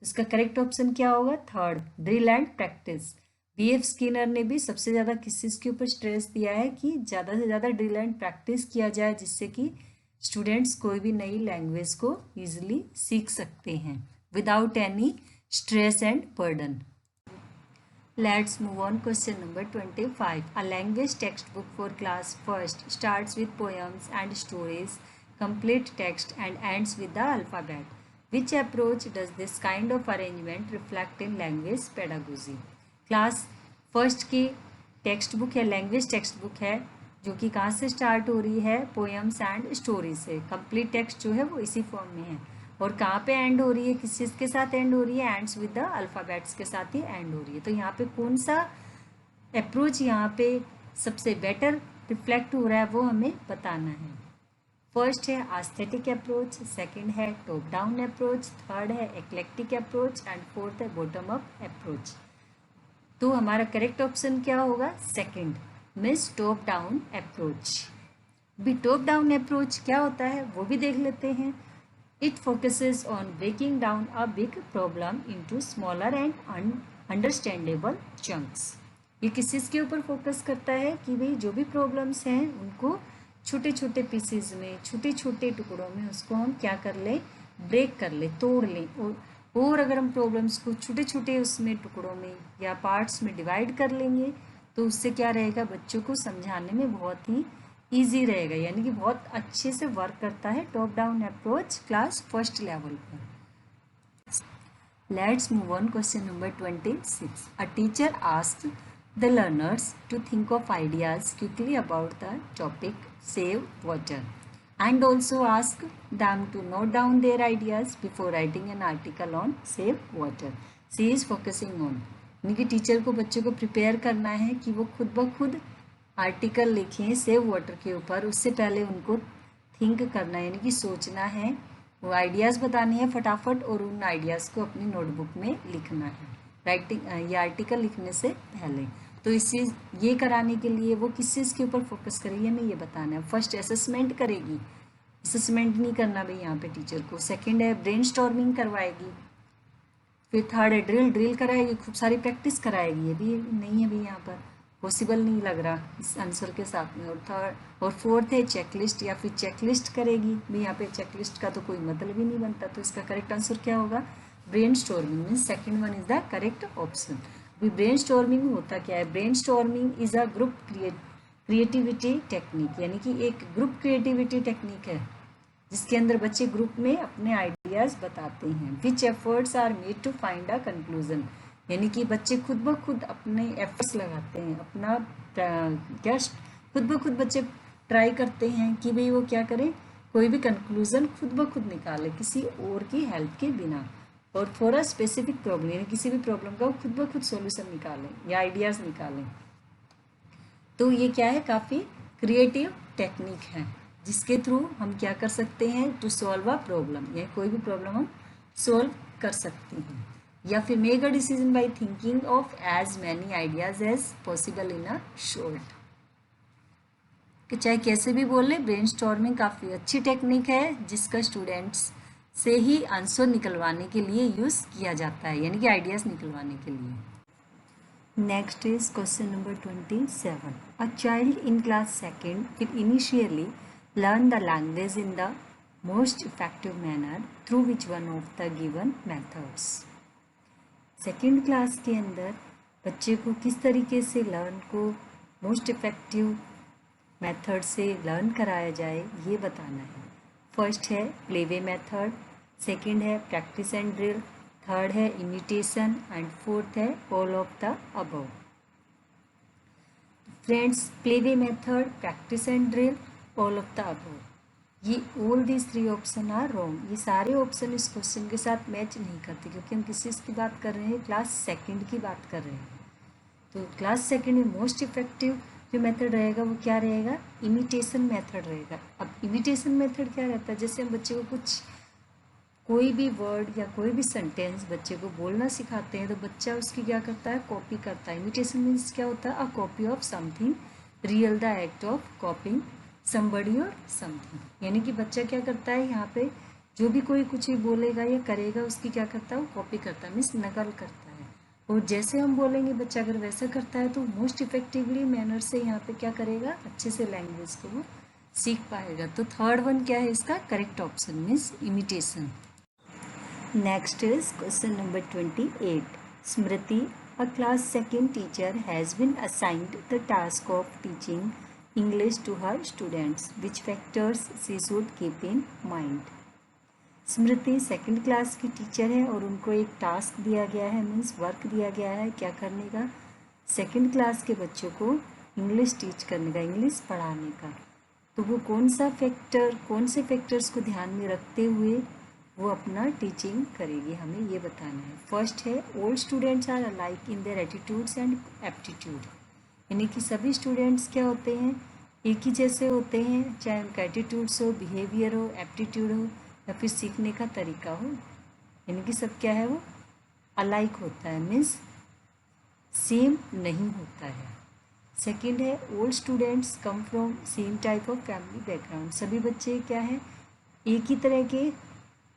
इसका correct option क्या होगा, third drill and practice. B.F. Skinner ने भी सबसे ज़्यादा किस चीज़ के ऊपर स्ट्रेस दिया है कि ज़्यादा से ज़्यादा ड्रिल एंड प्रैक्टिस किया जाए जिससे कि स्टूडेंट्स कोई भी नई लैंग्वेज को ईजिली सीख सकते हैं without any stress and burden. Let's move on. Question number 25. A language textbook for class first starts with poems and stories, complete text and ends with the alphabet. Which approach does this kind of arrangement reflect in language pedagogy? Class first की text book है, language text book है जो कि कहाँ से start हो रही है, पोएम्स एंड स्टोरी से। कंप्लीट टेक्स्ट जो है वो इसी फॉर्म में है और कहाँ पे एंड हो रही है, किस चीज़ के साथ एंड हो रही है, एंड्स विद द अल्फ़ाबेट्स के साथ ही एंड हो रही है। तो यहाँ पे कौन सा अप्रोच यहाँ पे सबसे बेटर रिफ्लेक्ट हो रहा है वो हमें बताना है। फर्स्ट है एस्थेटिक अप्रोच, सेकंड है टॉप डाउन अप्रोच, थर्ड है एक्लेक्टिक अप्रोच एंड फोर्थ है बॉटम अप अप्रोच। तो हमारा करेक्ट ऑप्शन क्या होगा, second, means top down approach. भी टॉप डाउन अप्रोच क्या होता है वो भी देख लेते हैं। It focuses on breaking down a big problem into smaller and understandable chunks. ये किस चीज़ के ऊपर फोकस करता है कि भाई जो भी प्रॉब्लम्स हैं उनको छोटे छोटे पीसेज में, छोटे छोटे टुकड़ों में उसको हम क्या कर ले, ब्रेक कर ले, तोड़ लें। और अगर हम प्रॉब्लम्स को छोटे छोटे उसमें टुकड़ों में या पार्ट्स में डिवाइड कर लेंगे तो उससे क्या रहेगा, बच्चों को समझाने में बहुत ही ईजी रहेगा, यानी कि बहुत अच्छे से वर्क करता है top down approach class first level पर। Let's move on question number 26. A teacher asked the learners to think of ideas quickly about the topic save water. and also ask them to note down their ideas before writing an article on save water. She is focusing on, यानी कि teacher को बच्चों को prepare करना है कि वो खुद ब खुद आर्टिकल लिखें सेव वाटर के ऊपर। उससे पहले उनको थिंक करना है, यानी कि सोचना है, वो आइडियाज़ बतानी है फटाफट और उन आइडियाज़ को अपनी नोटबुक में लिखना है राइटिंग ये आर्टिकल लिखने से पहले। तो इस चीज़ ये कराने के लिए वो किस चीज़ के ऊपर फोकस करेगी हमें ये बताना है। फर्स्ट असेसमेंट करेगी, असेसमेंट नहीं करना भाई यहाँ पे टीचर को। सेकंड है ब्रेनस्टॉर्मिंग करवाएगी। फिर थर्ड है ड्रिल कराएगी, खूब सारी प्रैक्टिस कराएगी। ये भी नहीं है भाई यहाँ पर, पॉसिबल नहीं लग रहा इस आंसर के साथ में। और फोर्थ है चेकलिस्ट या फिर चेकलिस्ट करेगी। भाई यहाँ पे चेकलिस्ट का तो कोई मतलब ही नहीं बनता, तो इसका करेक्ट आंसर क्या होगा? Brainstorming means second one is the correct option. Brainstorming होता क्या है? Brainstorming is a group creativity technique, यानी कि एक ग्रुप क्रिएटिविटी टेक्निक है जिसके अंदर बच्चे ग्रुप में अपने आइडियाज बताते हैं। Which efforts are made to find a conclusion, यानी कि बच्चे खुद ब खुद अपने एफर्ट्स लगाते हैं, अपना क्या खुद ब खुद बच्चे ट्राई करते हैं कि भाई वो क्या करें, कोई भी कंक्लूजन खुद ब खुद निकाले किसी और की हेल्प के बिना। और फॉर अ स्पेसिफिक प्रॉब्लम, यानी किसी भी प्रॉब्लम का वो खुद ब खुद सॉल्यूशन निकालें या आइडियाज़ निकालें। तो ये क्या है? काफ़ी क्रिएटिव टेक्निक है जिसके थ्रू हम क्या कर सकते हैं? टू सॉल्व अ प्रॉब्लम, या कोई भी प्रॉब्लम हम सॉल्व कर सकते हैं। या फिर make a decision by thinking of as many ideas as possible in a short. कि चाहे कैसे भी बोल ले, ब्रेनस्टॉर्मिंग काफ़ी अच्छी टेक्निक है जिसका स्टूडेंट्स से ही आंसर निकलवाने के लिए यूज़ किया जाता है, यानी कि आइडियाज़ निकलवाने के लिए। Next is question number 27. A child in class second will initially learn the language in the most effective manner through which one of the given methods. Second class के अंदर बच्चे को किस तरीके से लर्न को मोस्ट इफेक्टिव मेथड से learn कराया जाए ये बताना है। फर्स्ट है प्लेवे मेथड, सेकंड है प्रैक्टिस एंड ड्रिल, थर्ड है इमिटेशन एंड फोर्थ है all of the above. Friends, playway method, practice and drill, all of the above, ये all these three option are wrong. ये सारे option इस question के साथ match नहीं करते क्योंकि हम किस चीज़ की बात कर रहे हैं? क्लास सेकंड की बात कर रहे हैं। तो क्लास सेकंड में मोस्ट इफेक्टिव जो मेथड रहेगा वो क्या रहेगा? इमिटेशन मेथड रहेगा। अब इमिटेशन मेथड क्या रहता है? जैसे हम बच्चे को कोई भी वर्ड या कोई भी सेंटेंस बच्चे को बोलना सिखाते हैं तो बच्चा उसकी क्या करता है? कॉपी करता है। इमिटेशन मीन्स क्या होता है? A copy of something real, the act of कॉपिंग somebody और समथिंग, यानी कि बच्चा क्या करता है यहाँ पे जो भी कोई कुछ भी बोलेगा या करेगा उसकी क्या करता है? वो कॉपी करता है, मीन्स नकल करता है। और जैसे हम बोलेंगे बच्चा अगर वैसा करता है तो मोस्ट इफेक्टिवली मैनर से यहाँ पे क्या करेगा? अच्छे से लैंग्वेज को वो सीख पाएगा। तो थर्ड वन क्या है इसका? Correct option means imitation. Next is question number 28. Smriti, a class second teacher, has been assigned the task of teaching English to her students. Which factors she should keep in mind? Smriti second class की teacher है और उनको एक task दिया गया है, means work दिया गया है क्या करने का? सेकंड क्लास के बच्चों को इंग्लिश टीच करने का, इंग्लिश पढ़ाने का। तो वो कौन से फैक्टर्स को ध्यान में रखते हुए वो अपना टीचिंग करेगी, हमें ये बताना है। फर्स्ट है all students are alike in their attitudes and aptitude, यानी कि सभी स्टूडेंट्स क्या होते हैं? एक ही जैसे होते हैं, चाहे उनका एटीट्यूड्स हो, बिहेवियर हो, एप्टीट्यूड हो या फिर सीखने का तरीका हो, यानी कि सब क्या है? वो अलाइक होता है, मीन्स सेम नहीं होता है। सेकंड है all students come from same type of family background, सभी बच्चे क्या हैं? एक ही तरह के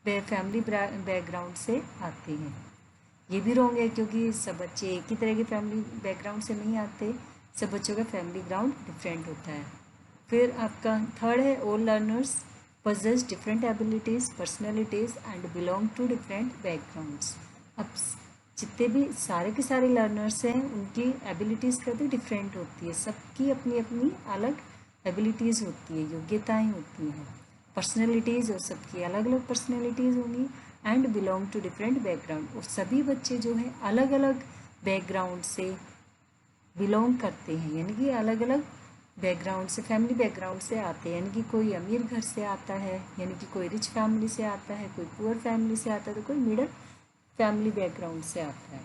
फैमिली बैकग्राउंड से आते हैं। ये भी रॉन्ग है क्योंकि सब बच्चे एक ही तरह के फैमिली बैकग्राउंड से नहीं आते, सब बच्चों का फैमिली ग्राउंड डिफरेंट होता है। फिर आपका थर्ड है all learners possess different abilities, personalities and belong to different backgrounds. अब जितने भी सारे के सारे लर्नर्स हैं उनकी एबिलिटीज़ कभी डिफरेंट होती है, सबकी अपनी अपनी अलग एबिलिटीज़ होती है, योग्यताएं होती हैं, पर्सनैलिटीज़ और सबकी अलग अलग पर्सनैलिटीज़ होंगी। And belong to different background, और सभी बच्चे जो हैं अलग अलग बैकग्राउंड से बिलोंग करते हैं, यानी कि अलग अलग बैकग्राउंड से, फैमिली बैकग्राउंड से आते हैं, यानी कि कोई अमीर घर से आता है, यानी कि कोई रिच फैमिली से आता है, कोई पुअर फैमिली से आता है, तो कोई मिडल फैमिली बैकग्राउंड से आता है।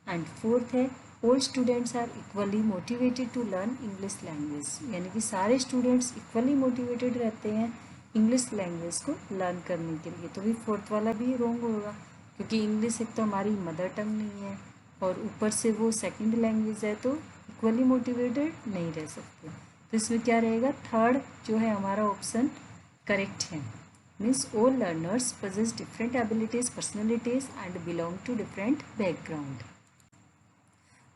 एंड फोर्थ है all students are equally motivated to learn English language, यानी कि सारे स्टूडेंट्स इक्वली मोटिवेटेड रहते हैं इंग्लिश लैंग्वेज को लर्न करने के लिए। तो भी फोर्थ वाला भी रॉन्ग होगा, क्योंकि इंग्लिश एक तो हमारी मदर टंग नहीं है और ऊपर से वो सेकंड लैंग्वेज है, तो इक्वली मोटिवेटेड नहीं रह सकते। तो इसमें क्या रहेगा, थर्ड जो है हमारा ऑप्शन करेक्ट है। Means all learners possess different abilities, personalities and belong to different background.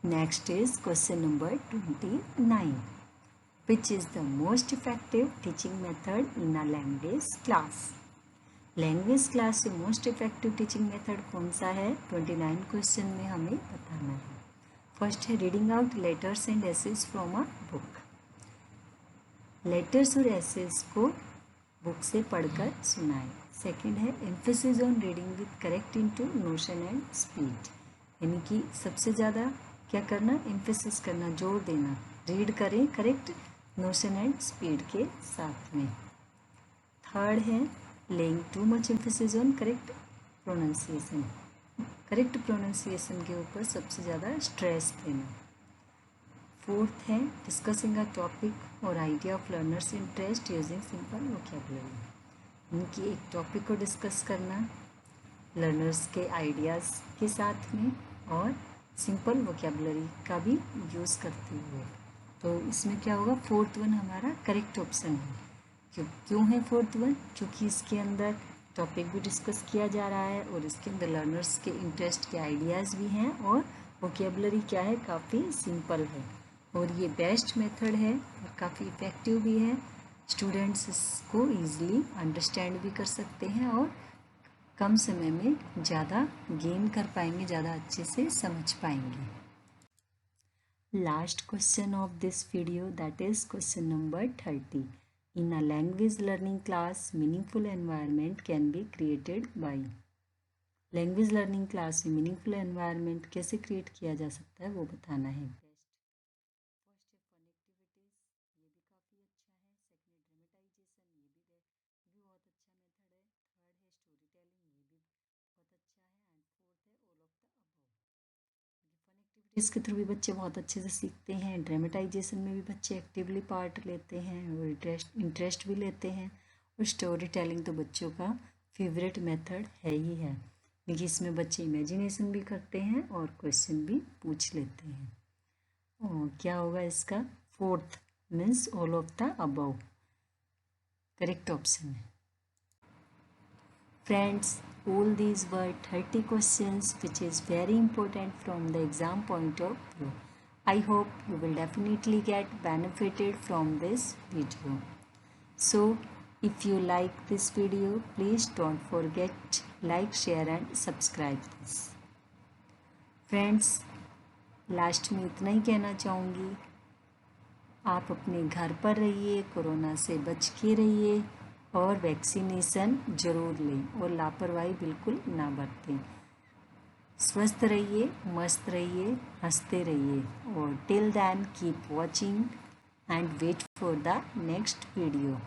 Next is question number 29. Which is the most effective teaching method in a language class? Language class से most effective teaching method कौन सा है, 29 question में हमें बताना है। First है reading out letters and essays from a book. Letters और एसेज को बुक से पढ़कर सुनाएं। सेकंड है emphasis on reading with correct intonation and speed, यानी कि सबसे ज़्यादा क्या करना, एम्फेसिस करना, जोर देना, रीड करें करेक्ट नोशन एंड स्पीड के साथ में। थर्ड है laying too much emphasis on correct pronunciation, correct pronunciation के ऊपर सबसे ज़्यादा स्ट्रेस देना। फोर्थ है डिस्कसिंग अ टॉपिक और idea of learners interest using simple vocabulary, इनकी एक टॉपिक को डिस्कस करना लर्नर्स के आइडियाज़ के साथ में और सिंपल वोकेबुलरी का भी यूज़ करते हुए। तो इसमें क्या होगा, फोर्थ वन हमारा करेक्ट ऑप्शन है। क्यों है फोर्थ वन, क्योंकि इसके अंदर टॉपिक भी डिस्कस किया जा रहा है और इसके अंदर लर्नर्स के इंटरेस्ट के आइडियाज़ भी हैं और वोकेबुलरी क्या है, काफ़ी सिंपल है और ये बेस्ट मेथड है और काफ़ी इफ़ेक्टिव भी है। स्टूडेंट्स इसको ईज़िली अंडरस्टैंड भी कर सकते हैं और कम समय में ज़्यादा गेन कर पाएंगे, ज़्यादा अच्छे से समझ पाएंगे। Last question of this video, that is question number 30. In a language learning class, meaningful environment can be created by. Language learning class में मीनिंगफुल एनवायरनमेंट कैसे क्रिएट किया जा सकता है वो बताना है। फर्स्ट है कनेक्टिविटीज़, ये भी काफ़ी अच्छा है। सेकंड है ड्रामेटाइजेशन, ये भी बहुत अच्छा मेथड है। थर्ड है स्टोरी टेलिंग, ये भी बहुत अच्छा है। एंड फोर्थ है ऑल ऑफ द अबव, क्योंकि फन एक्टिविटीज़ के थ्रू भी बच्चे बहुत अच्छे से सीखते हैं, ड्रामेटाइजेशन में भी बच्चे एक्टिवली पार्ट लेते हैं और इंटरेस्ट भी लेते हैं, और स्टोरी टेलिंग तो बच्चों का फेवरेट मेथड है ही है, क्योंकि इसमें बच्चे इमेजिनेशन भी करते हैं और क्वेश्चन भी पूछ लेते हैं। और क्या होगा इसका, fourth means all of the above correct option है। Friends, all these were 30 questions which is very important from the exam point of view. I hope you will definitely get benefited from this video. So, if you like this video, please don't forget like, share and subscribe this. Friends, last में इतना ही कहना चाहूँगी, आप अपने घर पर रहिए, corona से बच के रहिए और वैक्सीनेशन ज़रूर लें और लापरवाही बिल्कुल ना बरतें। स्वस्थ रहिए, मस्त रहिए, हंसते रहिए और till then keep watching and wait for the next video.